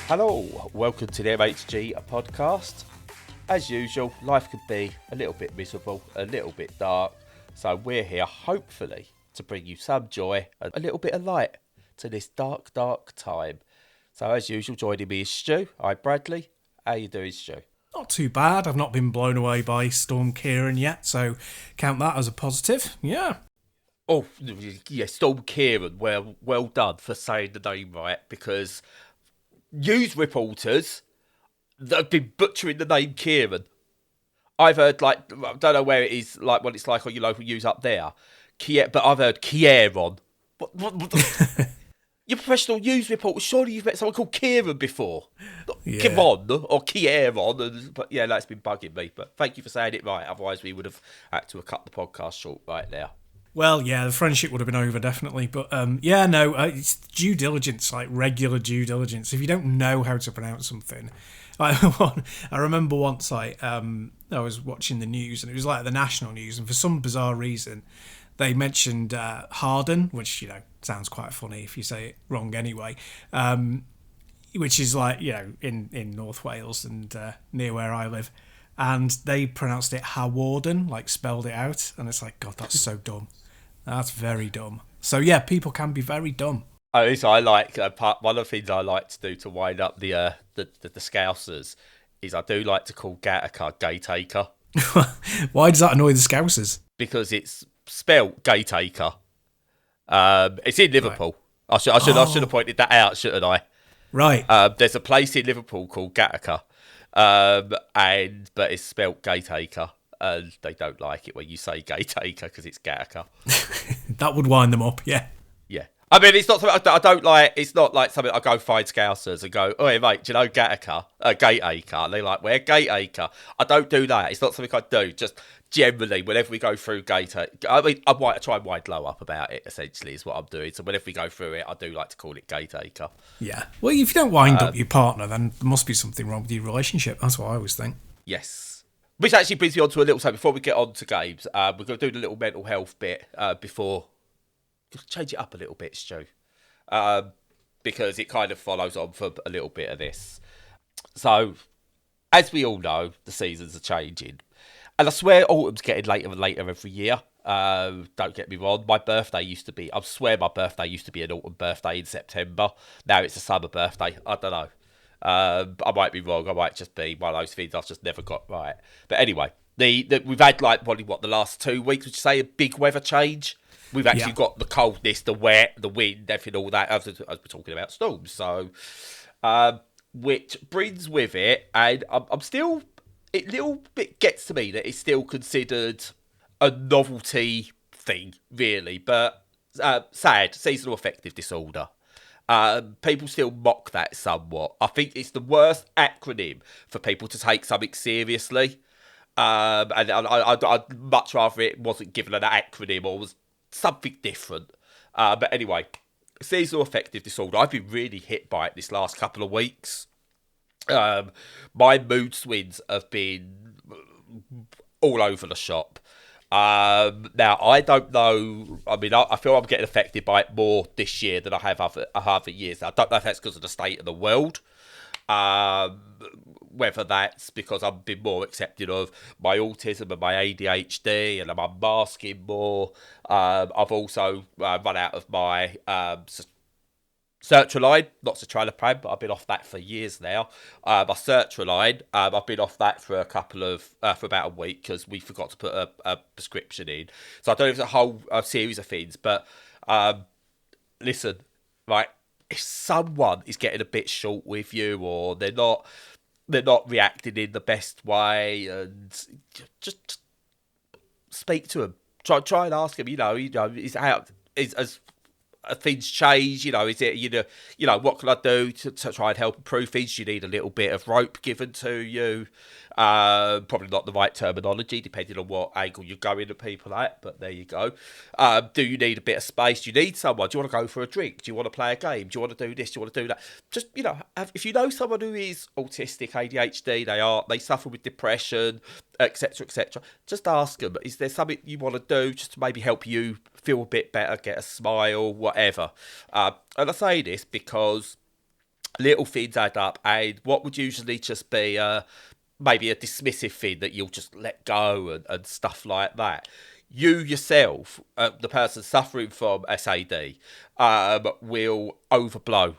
Hello, welcome to the MHG podcast. As usual, life could be a little bit miserable, a little bit dark, so we're here hopefully to bring you some joy and a little bit of light to this dark, dark time. So as usual, joining me is Stu. Hi Bradley, how you doing, Stu? Not too bad. I've not been blown away by Storm Ciaran yet, so count that as a positive. Yeah. Oh, yeah, Storm Ciaran, well done for saying the name right, because news reporters that have been butchering the name Ciaran. I've heard, I don't know where it is, what it's like on your local news up there, but I've heard Ciaran. What? You're professional news reporter. Surely you've met someone called Ciaran before. Yeah. Kivon or Ciaran. But yeah, that's been bugging me. But thank you for saying it right. Otherwise, we would have had to have cut the podcast short right now. Well, yeah, the friendship would have been over, definitely. But, it's due diligence, like regular due diligence. If you don't know how to pronounce something... I remember once I was watching the news, and it was like the national news, and for some bizarre reason, they mentioned Harden, which, sounds quite funny if you say it wrong anyway, which is in North Wales and near where I live. And they pronounced it Hawarden, spelled it out. And it's like, God, that's so dumb. That's very dumb. So, yeah, people can be very dumb. Oh, so I like one of the things I like to do to wind up the Scousers is I do like to call Gateacre Gateacre. Why does that annoy the Scousers? Because it's spelled Gateacre. It's in Liverpool. Right. I should have pointed that out, shouldn't I? Right. There's a place in Liverpool called Gateacre, but it's spelled Gateacre, and they don't like it when you say Gateacre because it's Gateacre. That would wind them up, yeah. Yeah. I mean, it's not something I don't like. It's not like something I go find Scousers and go, "Oh, mate, do you know Gateacre?" Gateacre. And they're like, "Where Gateacre?" I don't do that. It's not something I do. Just generally, whenever we go through Gateacre, I mean, I try and wind low up about it. Essentially, is what I'm doing. So whenever we go through it, I do like to call it Gateacre. Yeah. Well, if you don't wind up your partner, then there must be something wrong with your relationship. That's what I always think. Yes. Which actually brings me on to a little. So before we get on to games, we're going to do the little mental health bit before. Change it up a little bit, Stu, because it kind of follows on from a little bit of this. So, as we all know, the seasons are changing. And I swear autumn's getting later and later every year. Don't get me wrong, I swear my birthday used to be an autumn birthday in September. Now it's a summer birthday. I don't know. I might be wrong. I might just be one of those things I've just never got right. But anyway, we've had probably the last 2 weeks, would you say, a big weather change? We've actually got the coldness, the wet, the wind, everything, all that, as we're talking about storms. So, which brings with it, and I'm still, it little bit gets to me that it's still considered a novelty thing, really. But sad, seasonal affective disorder. People still mock that somewhat. I think it's the worst acronym for people to take something seriously. And I'd much rather it wasn't given an acronym or was something different. But anyway, seasonal affective disorder. I've been really hit by it this last couple of weeks. My mood swings have been all over the shop. Now, I don't know. I mean, I feel I'm getting affected by it more this year than I have other years. I don't know if that's because of the state of the world. Whether that's because I've been more accepting of my autism and my ADHD and I'm unmasking more. I've also run out of my sertraline, not citralopram, but I've been off that for years now. My sertraline, I've been off that for for about a week because we forgot to put a prescription in. So I don't know if it's a whole series of things, but listen, right, if someone is getting a bit short with you or they're not reacting in the best way, and just speak to them. Try and ask them. Has things change? Is it what can I do to try and help improve things? Do you need a little bit of rope given to you? Probably not the right terminology, depending on what angle you're going to people at, but there you go. Do you need a bit of space? Do you need someone? Do you want to go for a drink? Do you want to play a game? Do you want to do this? Do you want to do that? Just, if you know someone who is autistic, ADHD, they suffer with depression, etc., etc., just ask them, is there something you want to do just to maybe help you feel a bit better, get a smile, whatever? And I say this because little things add up, and what would usually just be maybe a dismissive thing that you'll just let go and stuff like that. You yourself, the person suffering from SAD, will overblow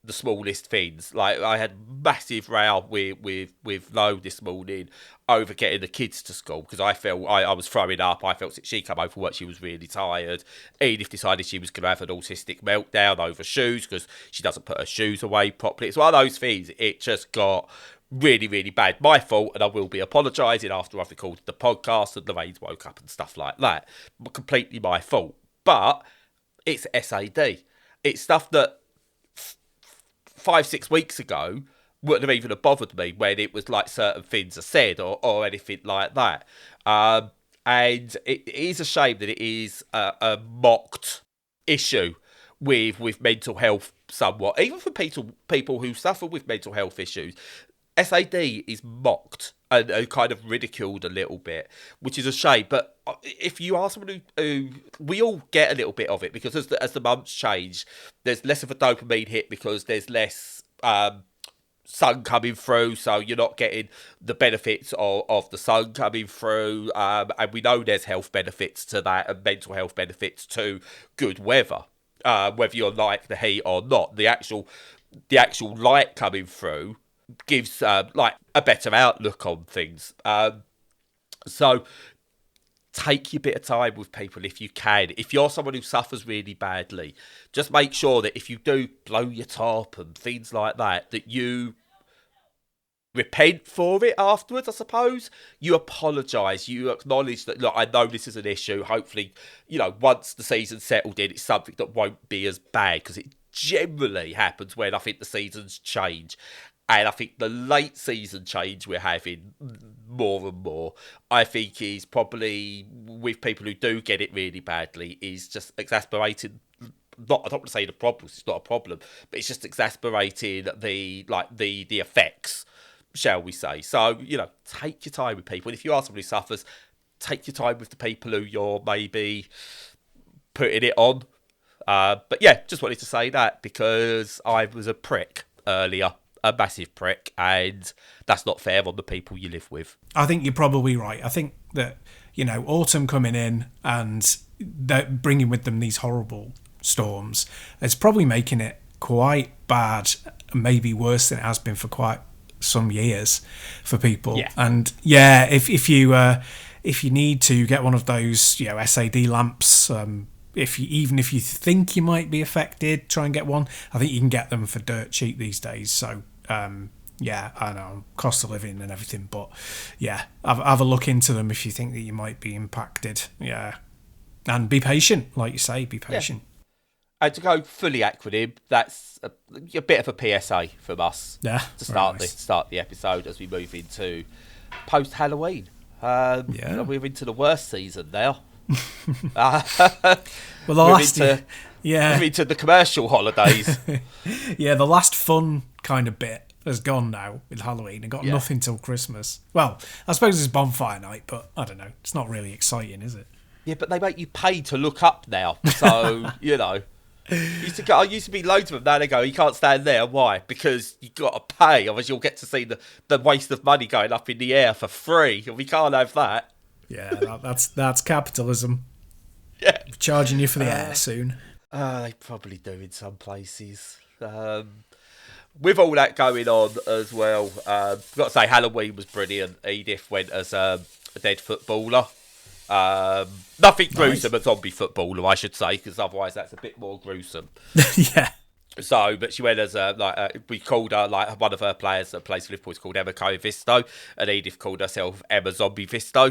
the smallest things. Like I had massive row with Lo this morning over getting the kids to school because I felt I was throwing up. I felt she come over work, she was really tired. Edith decided she was going to have an autistic meltdown over shoes because she doesn't put her shoes away properly. It's one of those things. It just got really, really bad. My fault, and I will be apologising after I've recorded the podcast and Lorraine's woke up and stuff like that. But completely my fault. But it's SAD. It's stuff that 5-6 weeks ago wouldn't have even have bothered me when it was like certain things are said or anything like that. And it is a shame that it is a mocked issue with mental health somewhat. Even for people who suffer with mental health issues, SAD is mocked and kind of ridiculed a little bit, which is a shame. But if you are someone who we all get a little bit of it, because as the months change, there's less of a dopamine hit because there's less sun coming through, so you're not getting the benefits of the sun coming through. And we know there's health benefits to that and mental health benefits to good weather, whether you like the heat or not. The actual light coming through gives like a better outlook on things. So take your bit of time with people if you can. If you're someone who suffers really badly, just make sure that if you do blow your top and things like that, that you repent for it afterwards, I suppose. You apologise. You acknowledge that, look, I know this is an issue. Hopefully, once the season's settled in, it's something that won't be as bad, because it generally happens when I think the seasons change. And I think the late season change we're having more and more, I think, is probably, with people who do get it really badly, is just exasperating. I don't want to say the problem, it's not a problem, but it's just exasperating the effects, shall we say. So, take your time with people. And if you are somebody who suffers, take your time with the people who you're maybe putting it on. But yeah, just wanted to say that because I was a prick earlier. A massive prick, and that's not fair on the people you live with. I think you're probably right. I think that, autumn coming in and they're bringing with them these horrible storms, it's probably making it quite bad, maybe worse than it has been for quite some years for people. Yeah. And yeah, if you need to get one of those, SAD lamps, even if you think you might be affected, try and get one. I think you can get them for dirt cheap these days. So yeah, I know, cost of living and everything, but yeah, have a look into them if you think that you might be impacted. Yeah, and be patient, like you say, be patient. Yeah. And to go fully acronym, that's a bit of a PSA from us. Yeah, to start nice. the episode as we move into post Halloween. We're into the worst season now. Well, we're into the commercial holidays. Yeah, the last fun kind of bit has gone now with Halloween and got nothing till Christmas. Well, I suppose it's bonfire night, but I don't know. It's not really exciting, is it? Yeah, but they make you pay to look up now. So, I used to be loads of them. Now they go, you can't stand there. Why? Because you got to pay. Otherwise, you'll get to see the waste of money going up in the air for free. And we can't have that. Yeah, that's capitalism. Yeah. Charging you for the air soon. They probably do in some places. With all that going on as well, I've got to say Halloween was brilliant. Edith went as a dead footballer. Nothing gruesome, a zombie footballer, I should say, because otherwise that's a bit more gruesome. Yeah. So, but she went as we called her, like, one of her players that plays for Liverpool is called Emma Visto, and Edith called herself Emma Zombie Visto.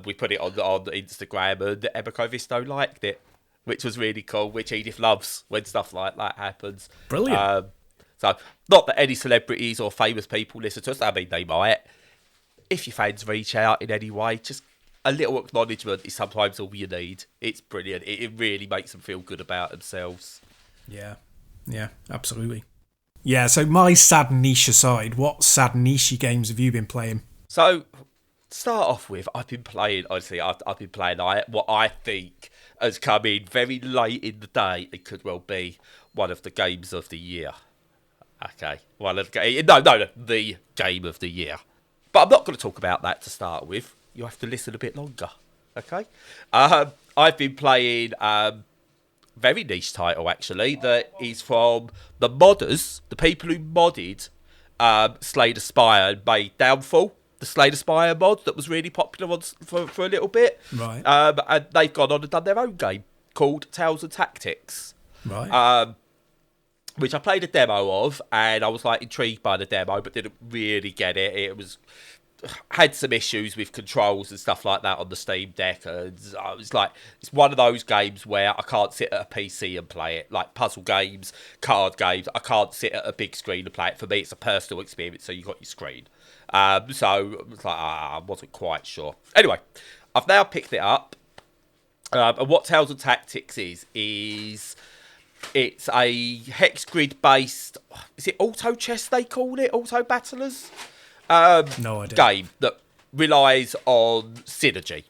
We put it on Instagram, and Emma Visto liked it, which was really cool, which Edith loves when stuff like that happens. Brilliant. So, not that any celebrities or famous people listen to us, I mean, they might. If your fans reach out in any way, just a little acknowledgement is sometimes all you need. It's brilliant. It really makes them feel good about themselves. Yeah, absolutely. Yeah, so my sad niche aside, what sad niche games have you been playing? So, to start off with, I've been playing what I think has come in very late in the day. It could well be one of the games of the year. Okay. Well, the game of the year. But I'm not going to talk about that to start with. You have to listen a bit longer. Okay. I've been playing very niche title actually that is from the modders, the people who modded Slay the Spire and made Downfall, the Slay the Spire mod that was really popular for a little bit. Right. And they've gone on and done their own game called Tales Tactics. Right. Which I played a demo of, and I was like intrigued by the demo, but didn't really get it. It had some issues with controls and stuff like that on the Steam Deck. And I was like, it's one of those games where I can't sit at a PC and play it. Like puzzle games, card games, I can't sit at a big screen and play it. For me, it's a personal experience, so you got your screen. So I was like, I wasn't quite sure. Anyway, I've now picked it up. And what Tales of Tactics is it's a hex grid based. Is it auto chess? They call it auto battlers. No idea. Game that relies on synergy.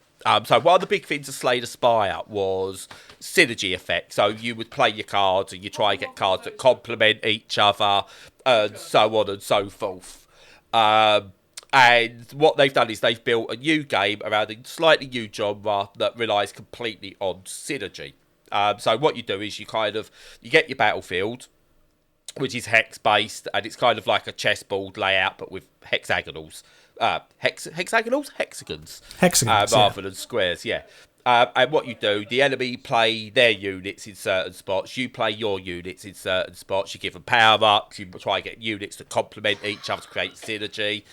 So one of the big things of Slay the Spire was synergy effect. So you would play your cards and you try and get cards that complement each other, and so on and so forth. And what they've done is they've built a new game around a slightly new genre that relies completely on synergy. So what you do is you get your battlefield, which is hex based, and it's kind of like a chessboard layout, but with hexagonals. Hexagons, rather than squares. Yeah. And what you do, the enemy play their units in certain spots. You play your units in certain spots. You give them power ups. You try and get units to complement each other to create synergy.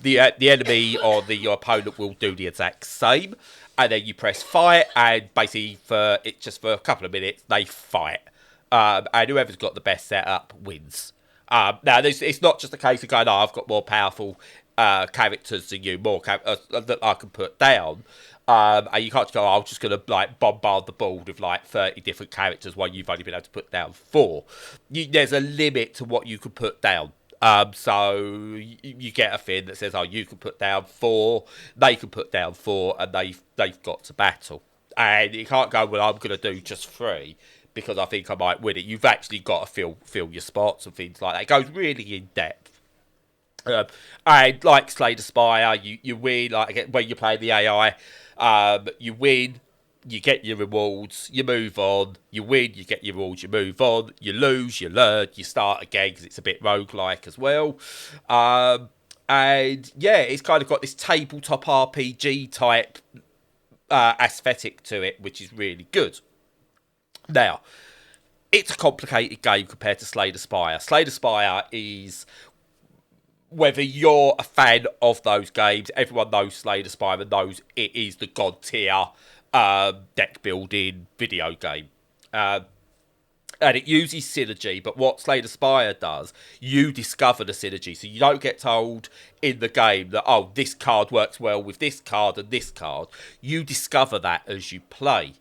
The enemy or your opponent will do the exact same. And then you press fight, and basically for a couple of minutes, they fight. And whoever's got the best setup wins. Now, it's not just a case of going, I've got more powerful characters than you, that I can put down. And you can't just go, I'm just going to bombard the board with 30 different characters while you've only been able to put down 4. There's a limit to what you can put down. So you get a thing that says, you can put down 4, they can put down 4, and they've got to battle. And you can't go, well, I'm going to do just 3 because I think I might win it. You've actually got to fill your spots and things like that. It goes really in depth. And like Slay the Spire, you win, when you play the AI, you win, you get your rewards, you move on, you win, you get your rewards, you move on, you lose, you learn, you start again because it's a bit roguelike as well. And yeah, it's kind of got this tabletop RPG type aesthetic to it, which is really good. Now, it's a complicated game compared to Slay the Spire. Slay the Spire is, whether you're a fan of those games, everyone knows Slay the Spire and knows it is the god tier deck building video game. And it uses synergy, but what Slay the Spire does, you discover the synergy. So you don't get told in the game that, this card works well with this card and this card. You discover that as you play.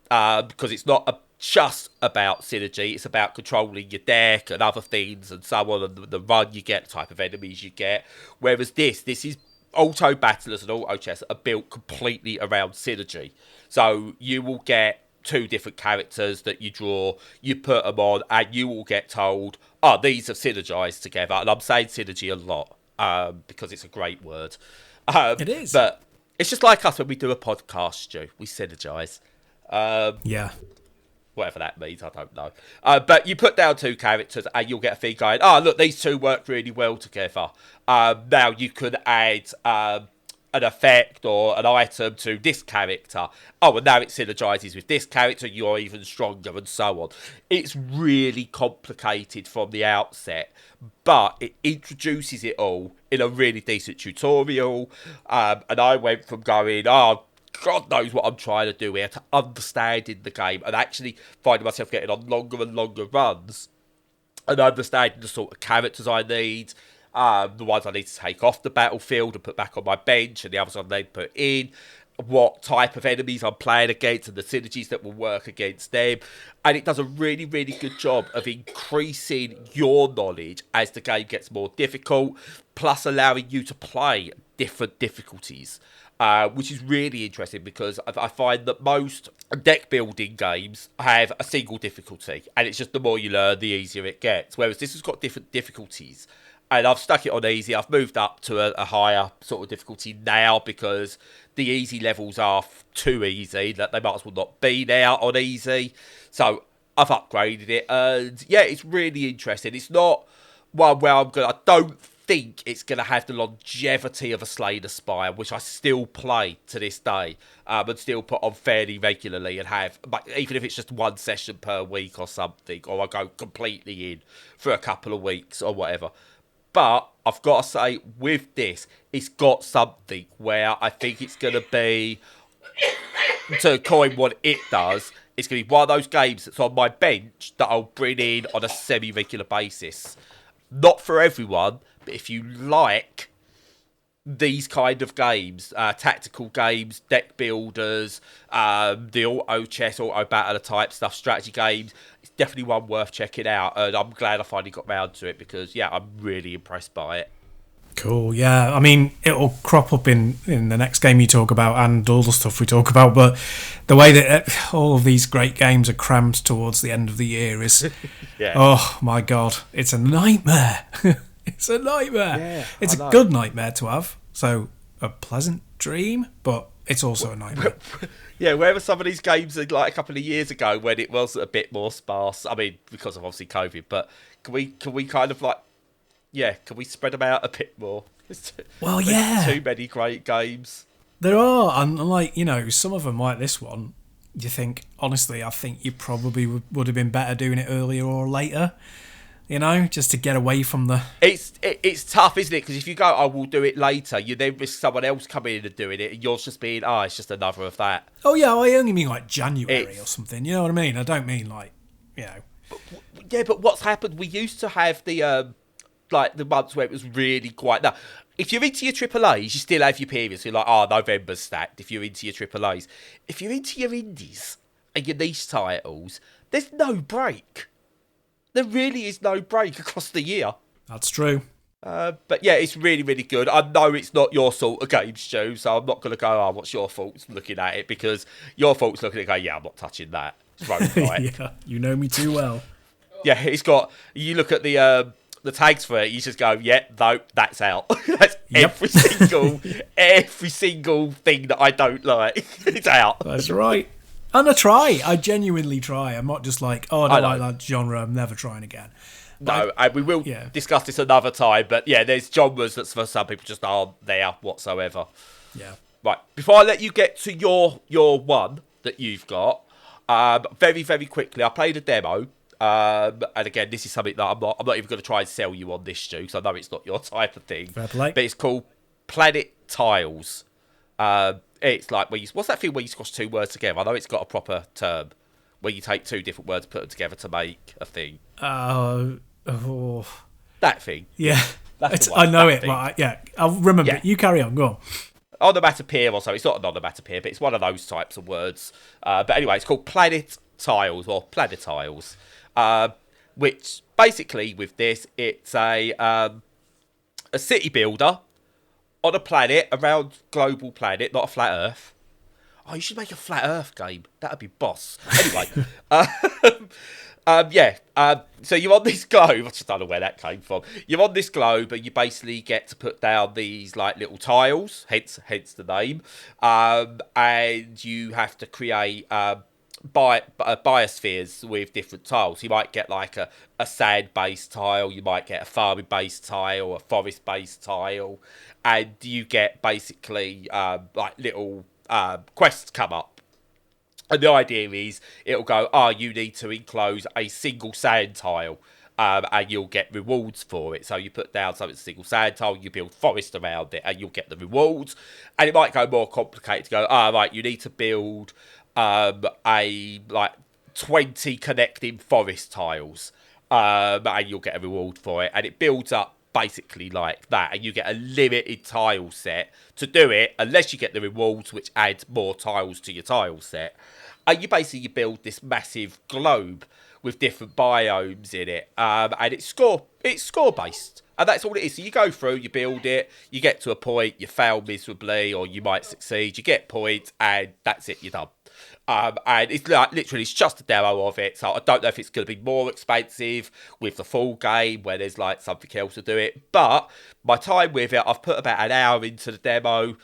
Because it's not just about synergy, it's about controlling your deck and other things and so on, and the run you get, the type of enemies you get. Whereas this is auto battlers and auto chess are built completely around synergy. So you will get 2 different characters that you draw, you put them on, and you will get told, these have synergized together. And I'm saying synergy a lot because it's a great word. It is. But it's just like us when we do a podcast, Stu. We synergize. Yeah. Whatever that means, I don't know. But you put down 2 characters and you'll get a thing going, look, these 2 work really well together. Now you could add an effect or an item to this character. And now it synergizes with this character, you're even stronger, and so on. It's really complicated from the outset, but it introduces it all in a really decent tutorial. And I went from going, God knows what I'm trying to do here, to understanding the game and actually finding myself getting on longer and longer runs and understanding the sort of characters I need, the ones I need to take off the battlefield and put back on my bench, and the others I need to put in, what type of enemies I'm playing against and the synergies that will work against them. And it does a really, really good job of increasing your knowledge as the game gets more difficult, plus allowing you to play different difficulties. which is really interesting because I find that most deck building games have a single difficulty, and it's just the more you learn, the easier it gets. Whereas this has got different difficulties, and I've stuck it on easy. I've moved up to a higher sort of difficulty now because the easy levels are too easy that they might as well not be now on easy. So I've upgraded it, and yeah, it's really interesting. It's not one where I don't think it's going to have the longevity of a Slay the Spire, which I still play to this day, and still put on fairly regularly and have, even if it's just one session per week or something, or I go completely in for a couple of weeks or whatever. But I've got to say, with this, it's got something where I think it's going to be, to coin what it does, it's going to be one of those games that's on my bench that I'll bring in on a semi-regular basis. Not for everyone, but if you like these kind of games, tactical games, deck builders, the auto chess, auto battle type stuff, strategy games, it's definitely one worth checking out. And I'm glad I finally got round to it because, yeah, I'm really impressed by it. Cool, yeah. I mean, it'll crop up in the next game you talk about and all the stuff we talk about, but the way that all of these great games are crammed towards the end of the year is, yeah. Oh my God, it's a nightmare. It's a nightmare. Yeah, it's a good nightmare to have, so a pleasant dream, but it's also a nightmare. Yeah, wherever some of these games are like a couple of years ago when it was a bit more sparse, I mean, because of obviously COVID, but can we kind of like, yeah, can we spread them out a bit more? Well, yeah. Too many great games. There are, and like, you know, some of them like this one, you think, honestly, I think you probably would have been better doing it earlier or later, you know, just to get away from the... It's tough, isn't it? Because if you go, I will do it later, you then risk someone else coming in and doing it, and yours just being, it's just another of that. Oh, yeah, I only mean like January or something, you know what I mean? I don't mean like, you know... But what's happened, we used to have the... like the months where it was really quiet. Now, if you're into your AAAs, you still have your periods. You're like, November's stacked if you're into your AAAs. If you're into your indies and your niche titles, there's no break. There really is no break across the year. That's true. But yeah, it's really, really good. I know it's not your sort of game, Stu, so I'm not going to go, what's your fault looking at it? Because your fault's looking at it going, yeah, I'm not touching that. It's roguelike. Yeah, you know me too well. Yeah, it's got, you look at the tags for it, you just go, yeah, no, that's out. That's every single thing that I don't like. It's out. That's right. And I genuinely try. I'm not just like, I don't like that genre, I'm never trying again. No, and we will discuss this another time, but yeah, there's genres that for some people just aren't there whatsoever. Yeah. Right, before I let you get to your one that you've got, very, very quickly, I played a demo. And again, this is something that I'm not even going to try and sell you on this, Stu, because I know it's not your type of thing. Fair play. But it's called Planetiles. It's like what's that thing where you squash two words together? I know it's got a proper term where you take two different words, put them together to make a thing. That thing. Yeah, I know it. But I'll remember it. You carry on. Go on. Onomatopoeia or so. It's not an onomatopoeia, but it's one of those types of words. But anyway, it's called Planetiles or Planetiles. Which basically with this, it's a city builder on a planet, around global planet, not a flat Earth. Oh, you should make a flat Earth game. That'd be boss. Anyway, so you're on this globe. I just don't know where that came from. You're on this globe, and you basically get to put down these like little tiles, hence the name, and you have to create biospheres with different tiles. You might get like a sand-based tile, you might get a farming-based tile, a forest-based tile, and you get basically like little quests come up. And the idea is it'll go, you need to enclose a single sand tile, and you'll get rewards for it. So you put down something, a single sand tile, you build forest around it, and you'll get the rewards. And it might go more complicated to go, right, you need to build a like 20 connecting forest tiles, and you'll get a reward for it, and it builds up basically like that, and you get a limited tile set to do it unless you get the rewards, which add more tiles to your tile set. And you basically build this massive globe with different biomes in it, and it's score based. And that's all it is. So you go through, you build it, you get to a point, you fail miserably, or you might succeed. You get points, and that's it. You're done. And it's like literally, it's just a demo of it. So I don't know if it's going to be more expensive with the full game, where there's like something else to do it. But my time with it, I've put about an hour into the demo.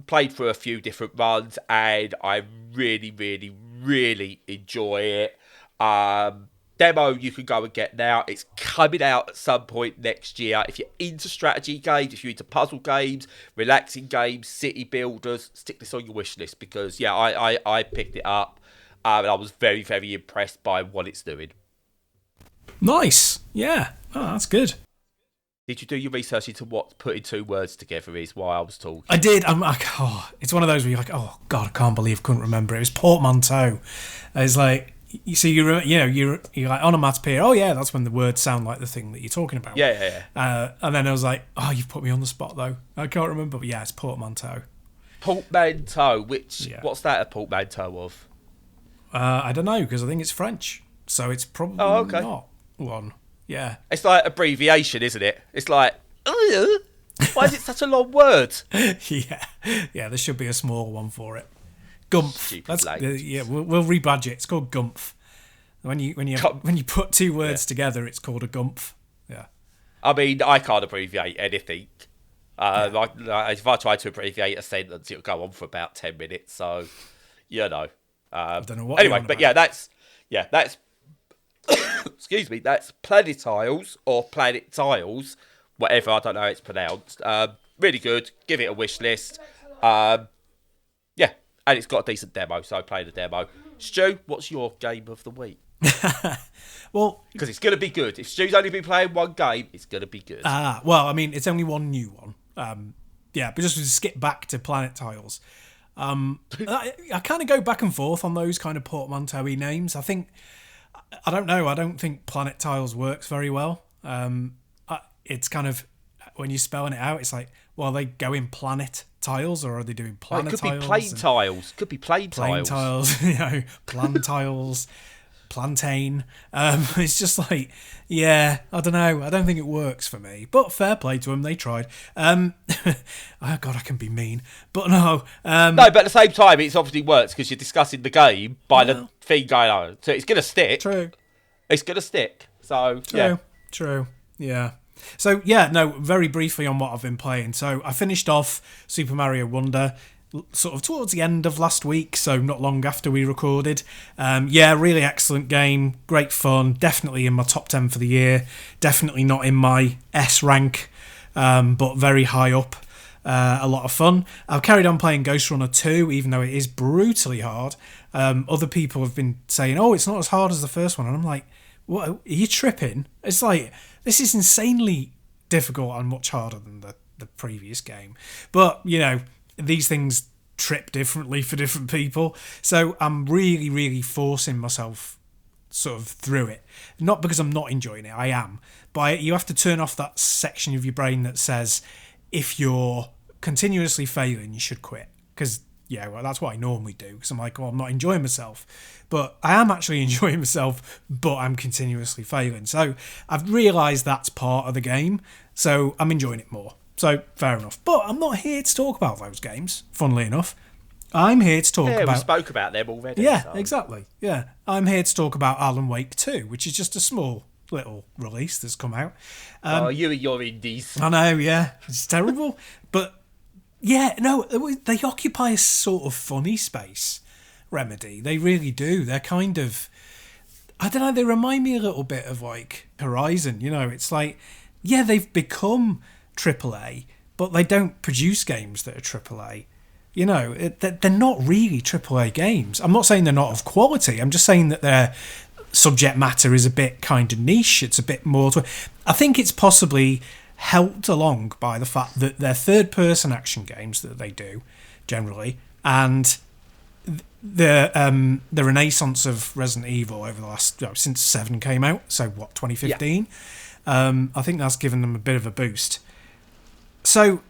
Played through a few different runs, and I really, really, really enjoy it. Demo you can go and get now. It's coming out at some point next year. If you're into strategy games, if you're into puzzle games, relaxing games, city builders, stick this on your wish list, because yeah, I picked it up, and I was very, very impressed by what it's doing. Nice. Yeah. Oh, that's good. Did you do your research into what putting two words together is while I was talking? I did. I'm like, it's one of those where you're like, oh God, I can't believe I couldn't remember. It was portmanteau. It's like, you see, you're like onomatopoeia. Oh yeah, that's when the words sound like the thing that you're talking about. Yeah. And then I was like, oh, you've put me on the spot though. I can't remember, but yeah, it's portmanteau. Portmanteau. What's that a portmanteau of? I don't know, because I think it's French, so it's probably not one. Yeah, it's like abbreviation, isn't it? It's like, why is it such a long word? yeah. There should be a small one for it. Gumph. We'll rebadge it. It's called Gumph. When you put two words together, it's called a Gumph. Yeah. I mean, I can't abbreviate anything. Like if I try to abbreviate a sentence, it'll go on for about 10 minutes. So, you know. I don't know what. Anyway, but that's excuse me. That's Planetiles or Planet Tiles, whatever. I don't know how it's pronounced. Really good. Give it a wish list. And it's got a decent demo, so play the demo. Stu, what's your game of the week? Well, because it's going to be good. If Stu's only been playing one game, it's going to be good. Well, I mean, it's only one new one. But just to skip back to Planetiles, I kind of go back and forth on those kind of portmanteau-y names. I don't know. I don't think Planetiles works very well. It's kind of, when you're spelling it out, it's like, well, are they going planet tiles or are they doing planet tiles? It could be plain tiles. Could be plain tiles. Plantiles, plantain. It's just like, I don't know. I don't think it works for me. But fair play to them. They tried. Oh, God, I can be mean. But no. No, but at the same time, it's obviously works because you're discussing the game by the thing going on. So it's going to stick. True. It's going to stick. So, yeah. True. Yeah. So, very briefly on what I've been playing. So, I finished off Super Mario Wonder sort of towards the end of last week, so not long after we recorded. Really excellent game, great fun, definitely in my top 10 for the year, definitely not in my S rank, but very high up. A lot of fun. I've carried on playing Ghost Runner 2, even though it is brutally hard. Other people have been saying, oh, it's not as hard as the first one, and I'm like, what, are you tripping? It's like, this is insanely difficult and much harder than the previous game. But, these things trip differently for different people. So I'm really, really forcing myself sort of through it. Not because I'm not enjoying it, I am. But you have to turn off that section of your brain that says, if you're continuously failing, you should quit. Because, that's what I normally do. Because I'm like, I'm not enjoying myself. But I am actually enjoying myself, but I'm continuously failing. So I've realised that's part of the game. So I'm enjoying it more. So fair enough. But I'm not here to talk about those games, funnily enough. I'm here to talk about... we spoke about them already. Yeah, so. Exactly. Yeah. I'm here to talk about Alan Wake 2, which is just a small little release that's come out. You and your indies. I know, yeah. It's terrible. But, they occupy a sort of funny space, Remedy. They really do. They're kind of... I don't know, they remind me a little bit of, like, Horizon. It's like, they've become AAA, but they don't produce games that are AAA. They're not really AAA games. I'm not saying they're not of quality. I'm just saying that their subject matter is a bit kind of niche. It's a bit more... I think it's possibly helped along by the fact that they're third-person action games that they do, generally, and the renaissance of Resident Evil over the last... since 7 came out, so 2015? Yeah. I think that's given them a bit of a boost. So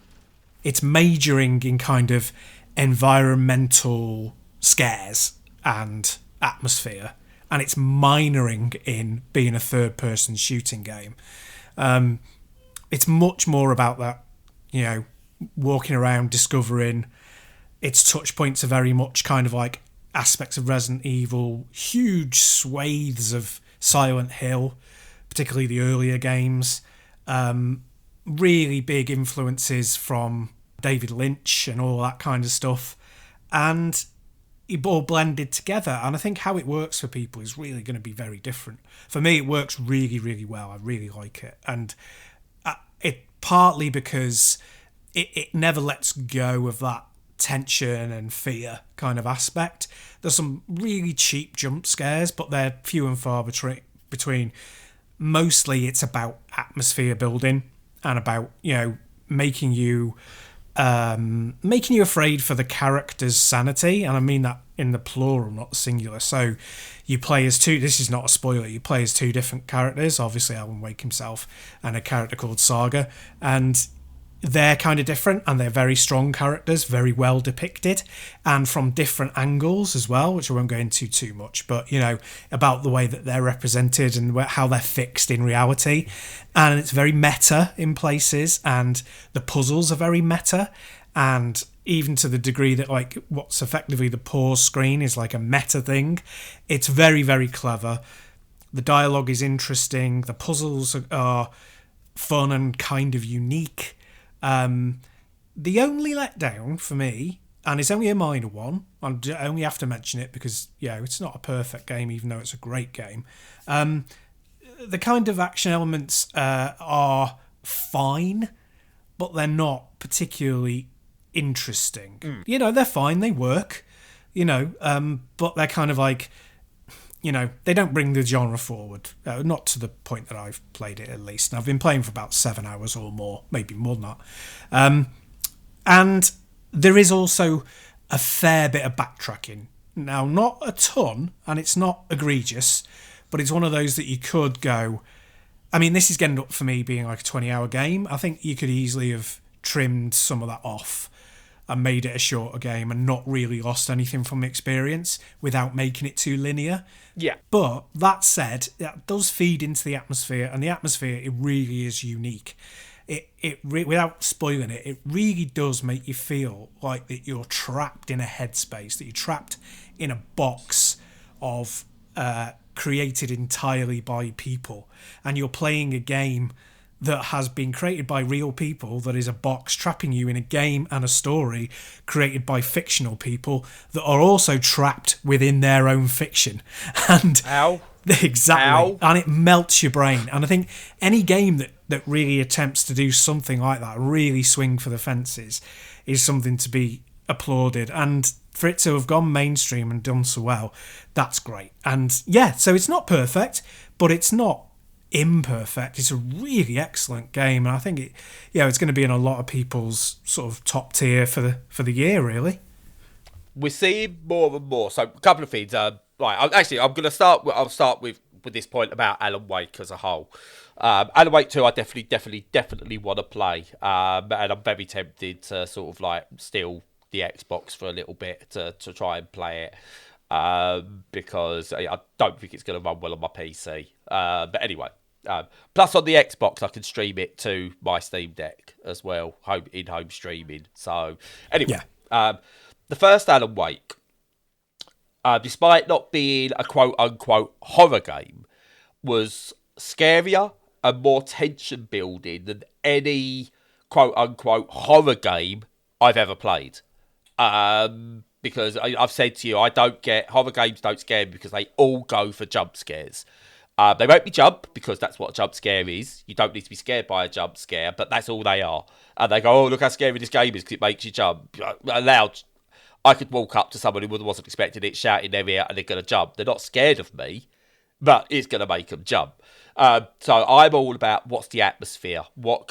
it's majoring in kind of environmental scares and atmosphere, and it's minoring in being a third-person shooting game. It's much more about that, you know, walking around, discovering. Its touch points are very much kind of like aspects of Resident Evil, huge swathes of Silent Hill, particularly the earlier games. Really big influences from David Lynch and all that kind of stuff. And it all blended together. And I think how it works for people is really going to be very different. For me, it works really, really well. I really like it. And it partly because it never lets go of that tension and fear kind of aspect. There's some really cheap jump scares, but they're few and far between. Mostly it's about atmosphere building and about, you know, making you afraid for the character's sanity, and I mean that in the plural, not the singular. So you play as two, this is not a spoiler, you play as two different characters, obviously Alan Wake himself and a character called Saga, and they're kind of different, and they're very strong characters, very well depicted, and from different angles as well, which I won't go into too much, but, you know, about the way that they're represented and how they're fixed in reality. And it's very meta in places, and the puzzles are very meta, and even to the degree that, like, what's effectively the pause screen is like a meta thing. It's very, very clever. The dialogue is interesting. The puzzles are fun and kind of unique. The only letdown for me, and it's only a minor one, I only have to mention it because, yeah, it's not a perfect game, even though it's a great game. The kind of action elements are fine, but they're not particularly interesting. You know, they're fine, they work, you know, but they're kind of like, you know, they don't bring the genre forward. Not to the point that I've played it, at least. And I've been playing for about 7 hours or more, maybe more than that. And there is also a fair bit of backtracking. Now, not a ton, and it's not egregious, but it's one of those that you could go... I mean, this is getting up for me being like a 20-hour game. I think you could easily have trimmed some of that off and made it a shorter game and not really lost anything from the experience without making it too linear. Yeah. But that said, that does feed into the atmosphere, and the atmosphere, it really is unique. Without spoiling it, it really does make you feel like that you're trapped in a headspace, that you're trapped in a box of created entirely by people, and you're playing a game that has been created by real people, that is a box trapping you in a game and a story created by fictional people that are also trapped within their own fiction. And Ow. Exactly. Ow. And it melts your brain. And I think any game that really attempts to do something like that, really swing for the fences, is something to be applauded. And for it to have gone mainstream and done so well, that's great. And yeah, so it's not perfect, but it's not imperfect. It's a really excellent game, and I think it's going to be in a lot of people's sort of top tier for the year, really. We're seeing more and more. So a couple of things. Right, I'm going to start. I'll start with this point about Alan Wake as a whole. Alan Wake 2, I definitely want to play, and I'm very tempted to sort of like steal the Xbox for a little bit to try and play it. Because I don't think it's going to run well on my PC. But anyway, plus on the Xbox, I can stream it to my Steam Deck as well, in-home streaming. So anyway, the first Alan Wake, despite not being a quote-unquote horror game, was scarier and more tension-building than any quote-unquote horror game I've ever played. Because I've said to you, horror games don't scare me because they all go for jump scares. They make me jump because that's what a jump scare is. You don't need to be scared by a jump scare, but that's all they are. And they go, oh, look how scary this game is because it makes you jump. I could walk up to someone who wasn't expecting it, shout in their ear, and they're going to jump. They're not scared of me, but it's going to make them jump. So I'm all about what's the atmosphere? What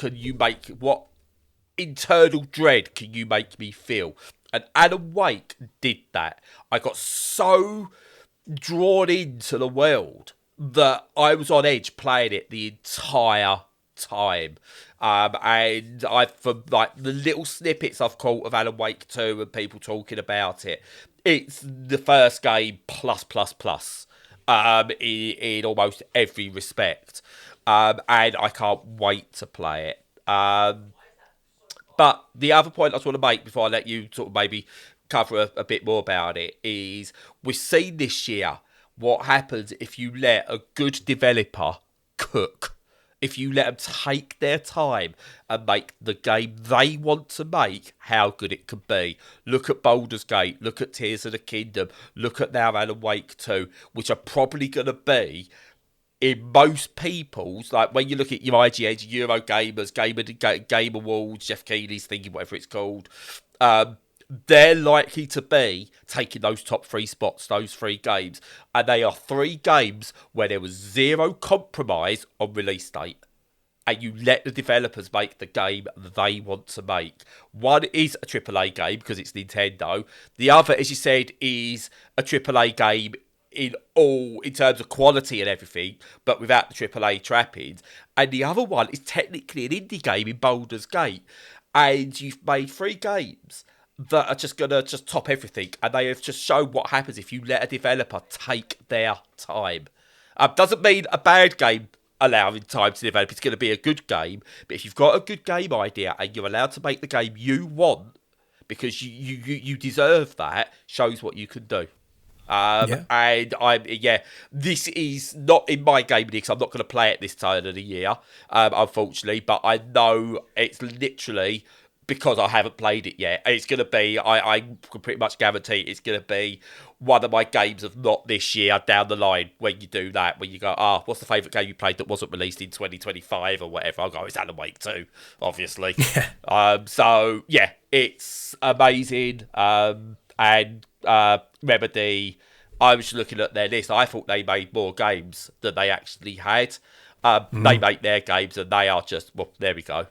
internal dread can you make me feel? And Alan Wake did that. I got so drawn into the world that I was on edge playing it the entire time. And from like the little snippets I've caught of Alan Wake 2 and people talking about it, it's the first game plus in almost every respect. and I can't wait to play it. But the other point I just want to make before I let you sort of maybe cover a bit more about it is we've seen this year what happens if you let a good developer cook. If you let them take their time and make the game they want to make, how good it can be. Look at Baldur's Gate, look at Tears of the Kingdom, look at now Alan Wake 2, which are probably going to be, in most people's, like when you look at your IGNs, Eurogamers, Game Awards, Jeff Keighley's thinking, whatever it's called, they're likely to be taking those top 3 spots, those 3 games. And they are 3 games where there was zero compromise on release date. And you let the developers make the game they want to make. One is a AAA game because it's Nintendo. The other, as you said, is a AAA game in terms of quality and everything, but without the AAA trappings. And the other one is technically an indie game in Baldur's Gate. And you've made 3 games that are just going to just top everything. And they have just shown what happens if you let a developer take their time. Doesn't mean a bad game allowing time to develop. It's going to be a good game. But if you've got a good game idea and you're allowed to make the game you want, because you deserve that, shows what you can do. And this is not in my game because I'm not going to play it this turn of the year, unfortunately. But I know it's literally because I haven't played it yet. It's going to be, I can pretty much guarantee it's going to be one of my games of not this year down the line when you do that, when you go, what's the favourite game you played that wasn't released in 2025 or whatever? I'll go, it's Alan Wake 2, obviously. So, yeah, it's amazing. And Remedy, I was looking at their list. I thought they made more games than they actually had. They make their games and they are just, well, there we go.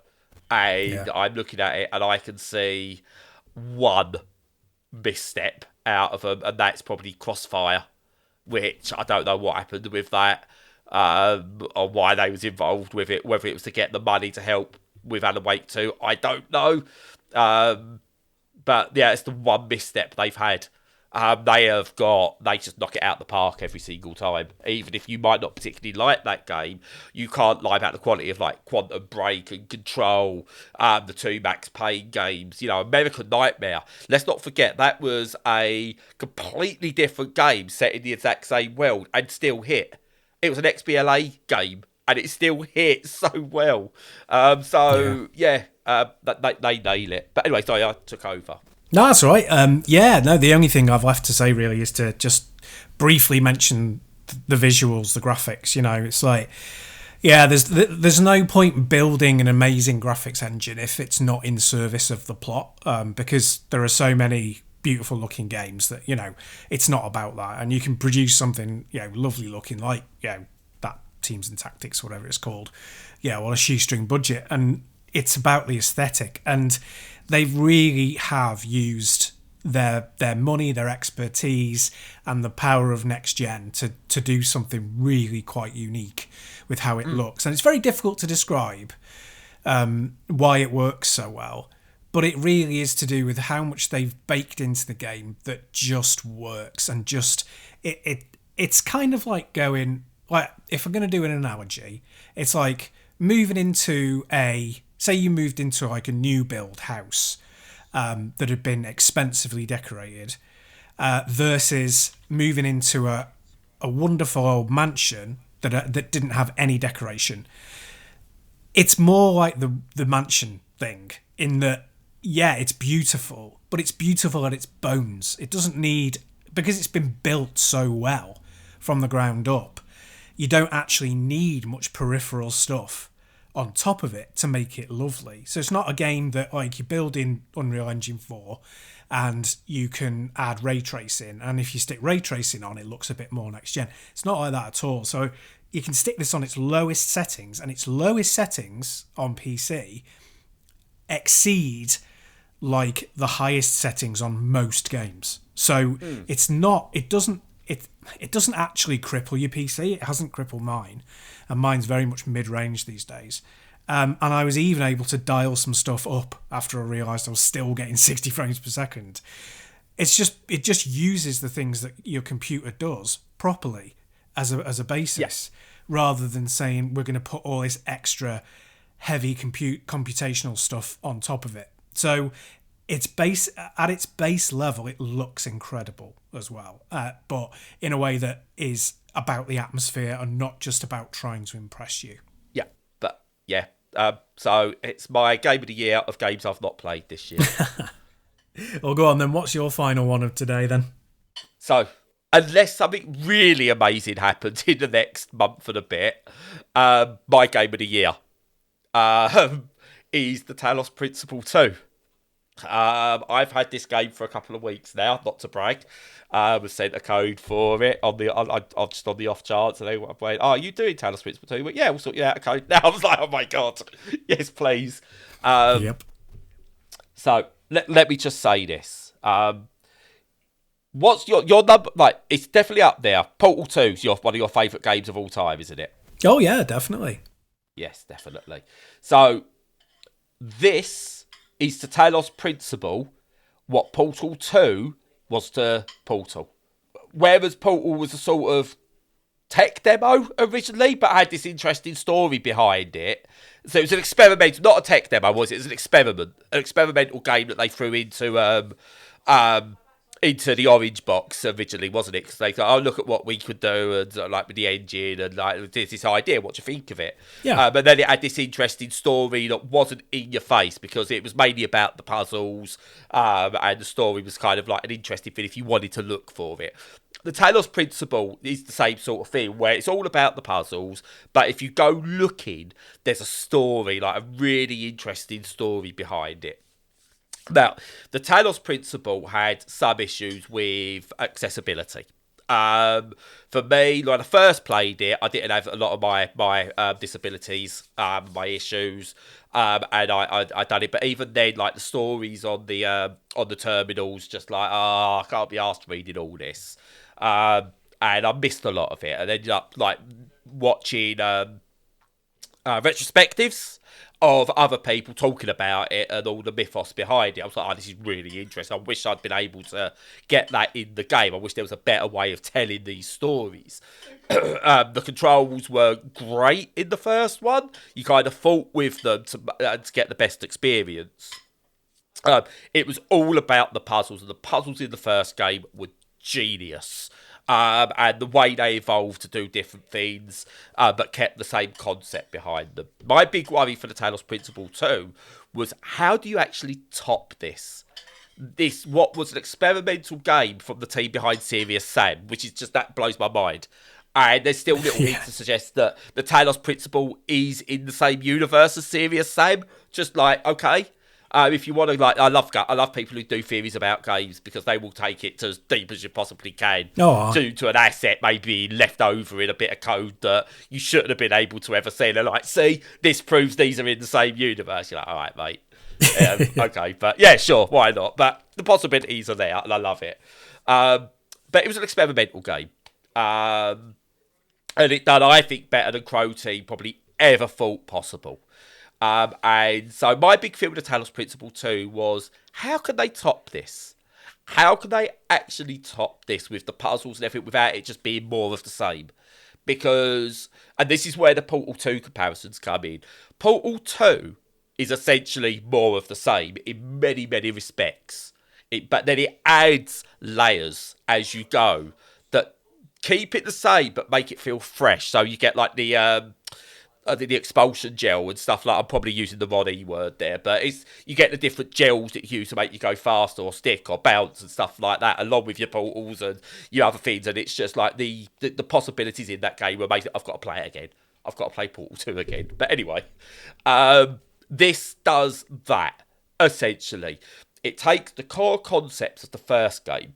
And I'm looking at it and I can see one misstep out of them, and that's probably Crossfire, which I don't know what happened with that, or why they was involved with it, whether it was to get the money to help with Alan Wake 2, I don't know. But yeah, it's the one misstep they've had. They just knock it out the park every single time. Even if you might not particularly like that game, you can't lie about the quality of like Quantum Break and Control, the 2 Max Payne games. You know, American Nightmare. Let's not forget that was a completely different game set in the exact same world and still hit. It was an XBLA game and it still hit so well. They nail it. But anyway, sorry, I took over. No, that's all right. The only thing I've left to say really is to just briefly mention the visuals, the graphics. You know, it's like, there's no point building an amazing graphics engine if it's not in service of the plot, because there are so many beautiful looking games that, you know, it's not about that. And you can produce something, you know, lovely looking like, you know, that Teams and Tactics, whatever it's called, on a shoestring budget. And it's about the aesthetic. And they really have used their money, their expertise, and the power of next gen to do something really quite unique with how it looks. And it's very difficult to describe why it works so well, but it really is to do with how much they've baked into the game that just works. And just it's kind of like going, like, if I'm going to do an analogy, it's like moving into say you moved into like a new build house that had been expensively decorated versus moving into a wonderful old mansion that didn't have any decoration. It's more like the mansion thing in that, it's beautiful, but it's beautiful at its bones. It doesn't need, because it's been built so well from the ground up, you don't actually need much peripheral stuff on top of it to make it lovely. So it's not a game that, like, you build in Unreal Engine 4 and you can add ray tracing, and if you stick ray tracing on, it looks a bit more next gen. It's not like that at all. So you can stick this on its lowest settings, and its lowest settings on PC exceed like the highest settings on most games. So it's not, it doesn't actually cripple your PC. It hasn't crippled mine, and mine's very much mid-range these days. And I was even able to dial some stuff up after I realised I was still getting 60 frames per second. It just uses the things that your computer does properly as a basis, rather than saying we're going to put all this extra heavy computational stuff on top of it. So its base level, it looks incredible as well, but in a way that is about the atmosphere and not just about trying to impress you. Yeah, but yeah. So it's my game of the year of games I've not played this year. Well, go on then. What's your final one of today then? So, unless something really amazing happens in the next month and a bit, my game of the year is the Talos Principle 2. I've had this game for a couple of weeks now, not to brag. I was sent a code for it on just on the off chance, and they went, "Oh, are you doing Talos Principle 2?" But yeah, we'll sort you out a code. Now I was like, "Oh my god, yes, please." Yep. So let me just say this. What's your number? Like, it's definitely up there. Portal 2 is one of your favourite games of all time, isn't it? Oh yeah, definitely. Yes, definitely. So this is to Talos Principle what Portal 2 was to Portal. Whereas Portal was a sort of tech demo originally, but had this interesting story behind it. So it was an experimental, not a tech demo, was it? It was an experimental game that they threw into the orange box originally, wasn't it? Because they thought, "Oh, look at what we could do," and like with the engine, and like there's this idea. What do you think of it? Yeah. But then it had this interesting story that wasn't in your face because it was mainly about the puzzles, and the story was kind of like an interesting thing if you wanted to look for it. The Talos Principle is the same sort of thing where it's all about the puzzles, but if you go looking, there's a story, like a really interesting story behind it. Now, the Talos Principle had some issues with accessibility. For me, when I first played it, I didn't have a lot of my disabilities, my issues, and I done it. But even then, like the stories on the terminals, just like, I can't be asked reading all this, and I missed a lot of it. And ended up like watching retrospectives of other people talking about it and all the mythos behind it. I was like, this is really interesting. I wish I'd been able to get that in the game. I wish there was a better way of telling these stories. The controls were great in the first one. You kind of fought with them to get the best experience. It was all about the puzzles, and the puzzles in the first game were genius. And the way they evolved to do different things, but kept the same concept behind them. My big worry for the Talos Principle 2 was, how do you actually top this? This, what was an experimental game from the team behind Serious Sam, which is just, that blows my mind. And there's still little hints to suggest that the Talos Principle is in the same universe as Serious Sam. Just like, okay. If you want to, like, I love people who do theories about games because they will take it to as deep as you possibly can to an asset maybe left over in a bit of code that you shouldn't have been able to ever see. They're like, see, this proves these are in the same universe. You're like, all right, mate. Okay, but yeah, sure, why not? But the possibilities are there, and I love it. But it was an experimental game, and it done, I think, better than Crow Team probably ever thought possible. And so my big fear with the Talos Principle 2 was, how can they top this? How can they actually top this with the puzzles and everything without it just being more of the same? Because, and this is where the Portal 2 comparisons come in, Portal 2 is essentially more of the same in many, many respects. But then it adds layers as you go that keep it the same but make it feel fresh. So you get like the expulsion gel and stuff like, I'm probably using the wrong E word there, but you get the different gels that you use to make you go faster or stick or bounce and stuff like that, along with your portals and your other things, and it's just like the possibilities in that game are amazing. I've got to play it again. I've got to play Portal 2 again. But anyway, this does that, essentially. It takes the core concepts of the first game,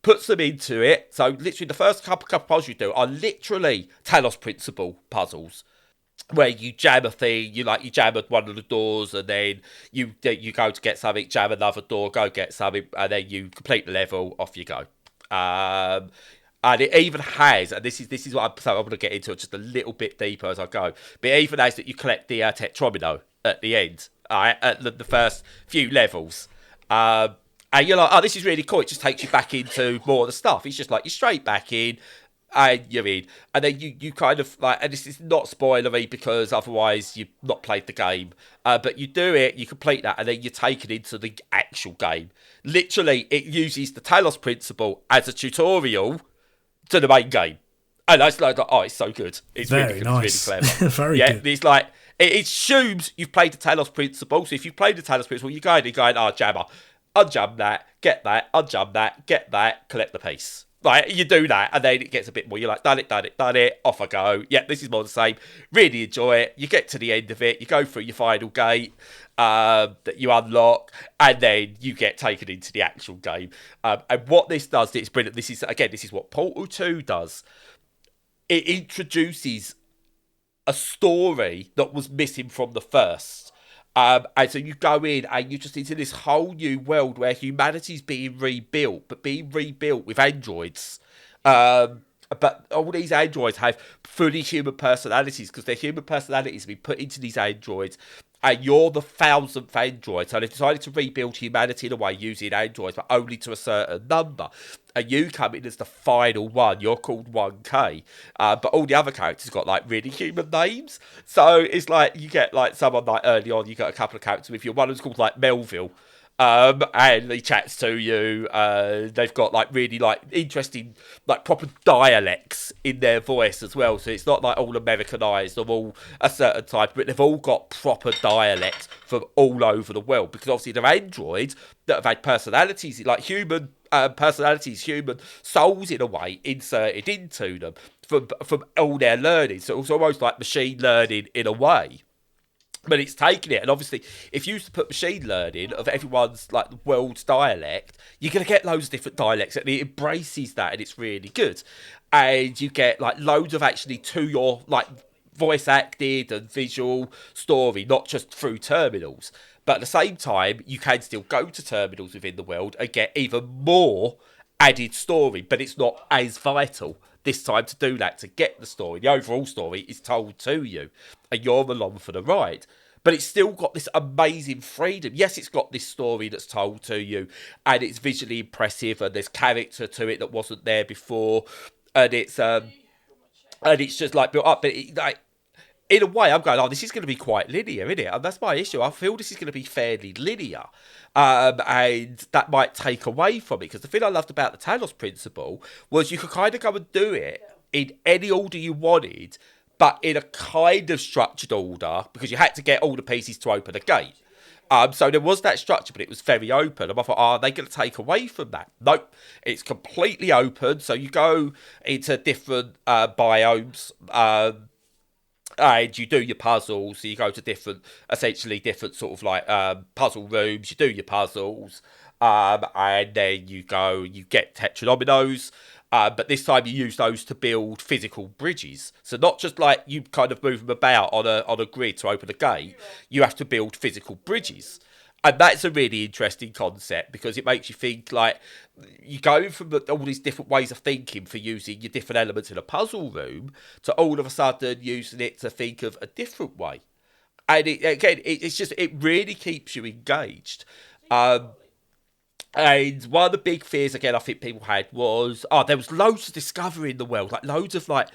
puts them into it. So literally the first couple puzzles you do are literally Talos Principle puzzles, where you jam a thing, you jam at one of the doors, and then you go to get something, jam another door, go get something, and then you complete the level, off you go. And it even has, and this is what I'm going to get into it just a little bit deeper as I go, but it even has that you collect the Tetromino at the end, at the first few levels. And you're like, oh, this is really cool. It just takes you back into more of the stuff. It's just like, you're straight back in. and you're in. And then you kind of like, and this is not spoilery because otherwise you've not played the game. But you do it, you complete that, and then you're taken into the actual game. Literally, it uses the Talos Principle as a tutorial to the main game. And I was like, oh, it's so good. It's very really good. nice. It's really clever. Very good. It's like, it assumes you've played the Talos Principle. So if you've played the Talos Principle, you're going, oh, jammer. Unjam that, get that, unjam that, get that, collect the piece. Like, you do that, and then it gets a bit more. You're like, done it, off I go. Yeah, this is more the same. Really enjoy it. You get to the end of it, you go through your final gate that you unlock, and then you get taken into the actual game. And what this does, it's brilliant. This is what Portal 2 does. It introduces a story that was missing from the first. And so you go in and you just into this whole new world where humanity's being rebuilt, but being rebuilt with androids. But all these androids have fully human personalities because their human personalities have been put into these androids. And you're the 1,000th android. So they've decided to rebuild humanity in a way using androids, but only to a certain number. And you come in as the final one. You're called 1K. But all the other characters got like really human names. So it's like you get like someone like early on, you got a couple of characters with you. One of them's called like Melville. And he chats to you. They've got like really like interesting, like proper dialects in their voice as well. So it's not like all Americanized or all a certain type, but they've all got proper dialects from all over the world because obviously they're androids that have had personalities, like human personalities, human souls in a way inserted into them from all their learning. So it's almost like machine learning in a way. But it's taken it, and obviously, if you used to put machine learning of everyone's like the world's dialect, you're gonna get loads of different dialects, and it embraces that, and it's really good. And you get like loads of actually to your like voice acted and visual story, not just through terminals. But at the same time, you can still go to terminals within the world and get even more added story, but it's not as vital this time to do that, to get the story. The overall story is told to you, and you're along for the ride. But it's still got this amazing freedom. Yes, it's got this story that's told to you, and it's visually impressive, and there's character to it that wasn't there before, and it's just like built up. But like, in a way, I'm going, oh, this is going to be quite linear, isn't it? And that's my issue. I feel this is going to be fairly linear. And that might take away from it. Because the thing I loved about the Talos Principle was you could kind of go and do it in any order you wanted, but in a kind of structured order, because you had to get all the pieces to open a gate. So there was that structure, but it was very open. And I thought, are they going to take away from that? Nope. It's completely open. So you go into different biomes, and you do your puzzles. So you go to essentially different sort of like puzzle rooms. You do your puzzles, and then you get tetranominos. But this time you use those to build physical bridges. So not just like you kind of move them about on a grid to open a gate. You have to build physical bridges. And that's a really interesting concept because it makes you think like you go from all these different ways of thinking for using your different elements in a puzzle room to all of a sudden using it to think of a different way. And it really keeps you engaged. And one of the big fears, again, I think people had was, there was loads of discovery in the world, like loads of like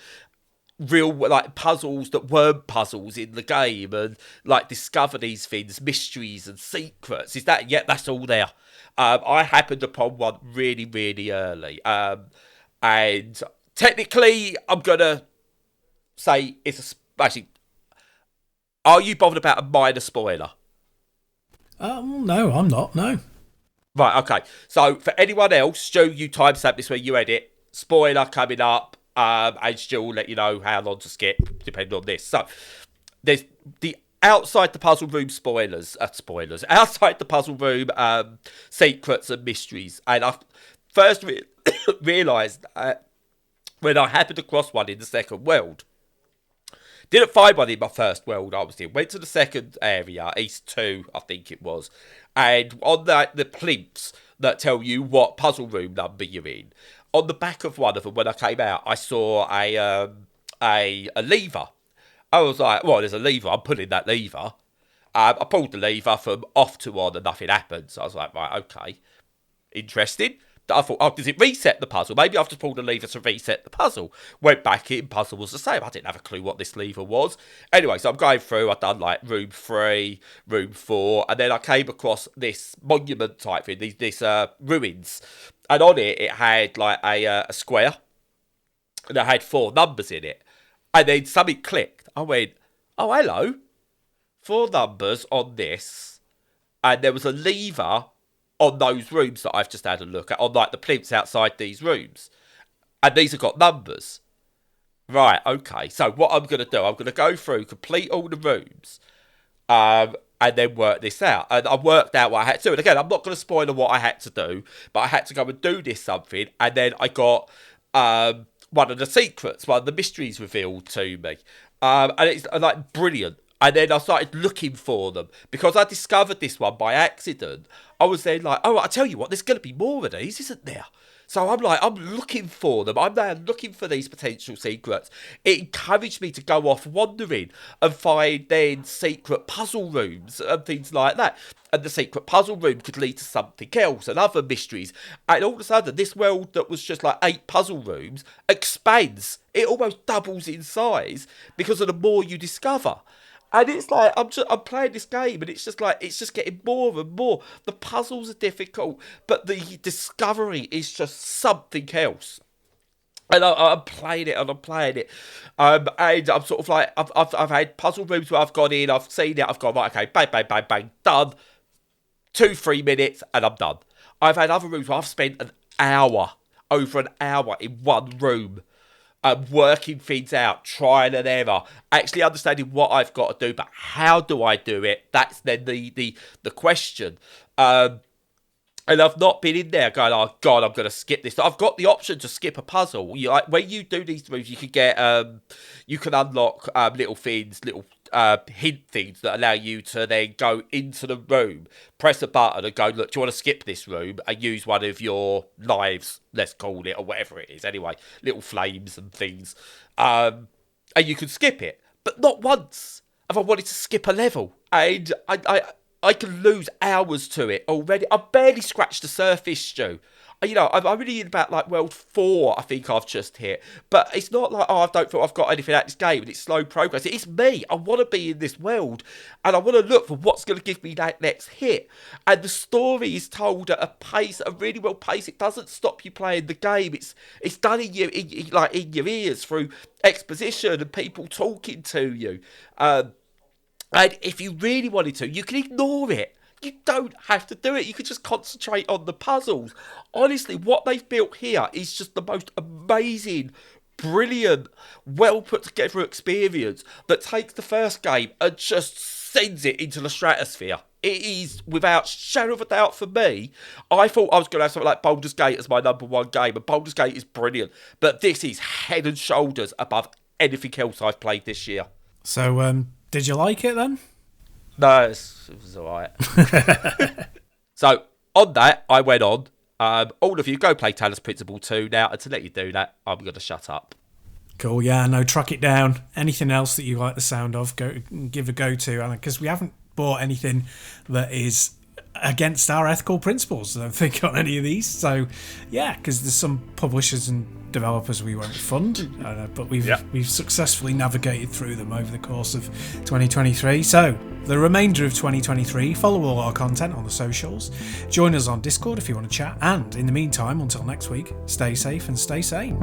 real like puzzles that weren't puzzles in the game, and like discover these things, mysteries and secrets. That's all there. I happened upon one really, really early. And technically, I'm gonna say actually. Are you bothered about a minor spoiler? No, I'm not. No. Right, okay. So for anyone else, Stu, you timestamp this where you edit. Spoiler coming up, and Stu will let you know how long to skip, depending on this. So there's the outside the puzzle room outside the puzzle room secrets and mysteries. And I first realised when I happened across one in the second world. Didn't find one in my first world I was in. Went to the second area, East 2, I think it was. And on the plinths that tell you what puzzle room number you're in, on the back of one of them, when I came out, I saw a lever. I was like, well, there's a lever. I'm pulling that lever. I pulled the lever from off to on and nothing happened. So I was like, right, okay. Interesting. I thought, oh, does it reset the puzzle? Maybe I've just pulled a lever to reset the puzzle. Went back in, puzzle was the same. I didn't have a clue what this lever was. Anyway, so I'm going through. I've done like room 3, room 4, and then I came across this monument type thing, this ruins, and on it had like a square, and it had 4 numbers in it, and then something clicked. I went, oh, hello, 4 numbers on this, and there was a lever on those rooms that I've just had a look at, on like the plinths outside these rooms. And these have got numbers. Right, okay. So what I'm going to do, I'm going to go through, complete all the rooms, and then work this out. And I worked out what I had to do. And again, I'm not going to spoil what I had to do, but I had to go and do this something. And then I got one of the secrets, one of the mysteries revealed to me. And it's like brilliant. And then I started looking for them. Because I discovered this one by accident, I was then like, oh, I tell you what, there's going to be more of these, isn't there? So I'm like, I'm looking for them. I'm now looking for these potential secrets. It encouraged me to go off wandering and find then secret puzzle rooms and things like that. And the secret puzzle room could lead to something else and other mysteries. And all of a sudden, this world that was just like 8 puzzle rooms expands. It almost doubles in size because of the more you discover. And it's like, I'm playing this game and it's just getting more and more. The puzzles are difficult, but the discovery is just something else. And I'm playing it and I'm playing it. And I'm sort of like, I've had puzzle rooms where I've gone in, I've seen it, I've gone, right, okay, bang, bang, bang, bang, done. 2-3 minutes and I'm done. I've had other rooms where I've spent over an hour in one room. Working things out, trial and error, actually understanding what I've got to do, but how do I do it? That's then the question. And I've not been in there going, oh God, I'm going to skip this. I've got the option to skip a puzzle. When you do these moves, you can get, you can unlock little things, little hint things that allow you to then go into the room, press a button and go, look, do you want to skip this room? And use one of your knives, let's call it, or whatever it is. Anyway, little flames and things. And you can skip it. But not once have I wanted to skip a level. And I can lose hours to it already. I've barely scratched the surface, Stu. I'm really in about like world 4, I think I've just hit. But it's not like, I don't feel I've got anything out of this game and it's slow progress. It's me. I want to be in this world and I want to look for what's going to give me that next hit. And the story is told at a pace, a really well pace. It doesn't stop you playing the game. It's done in your ears through exposition and people talking to you. And if you really wanted to, you can ignore it. You don't have to do it. You can just concentrate on the puzzles. Honestly, what they've built here is just the most amazing, brilliant, well put together experience that takes the first game and just sends it into the stratosphere. It is, without shadow of a doubt for me, I thought I was going to have something like Baldur's Gate as my number 1 game, and Baldur's Gate is brilliant. But this is head and shoulders above anything else I've played this year. So, did you like it then? No, it was alright. So, on that, I went on. All of you, go play Talos Principle 2 now. And to let you do that, I'm going to shut up. Cool, yeah, no, track it down. Anything else that you like the sound of, give a go to. Because we haven't bought anything that is against our ethical principles, I don't think, on any of these. So, yeah, because there's some publishers and developers we won't fund, but we've successfully navigated through them over the course of 2023. So the remainder of 2023, follow all our content on the socials, join us on Discord if you want to chat, and in the meantime, until next week, stay safe and stay sane.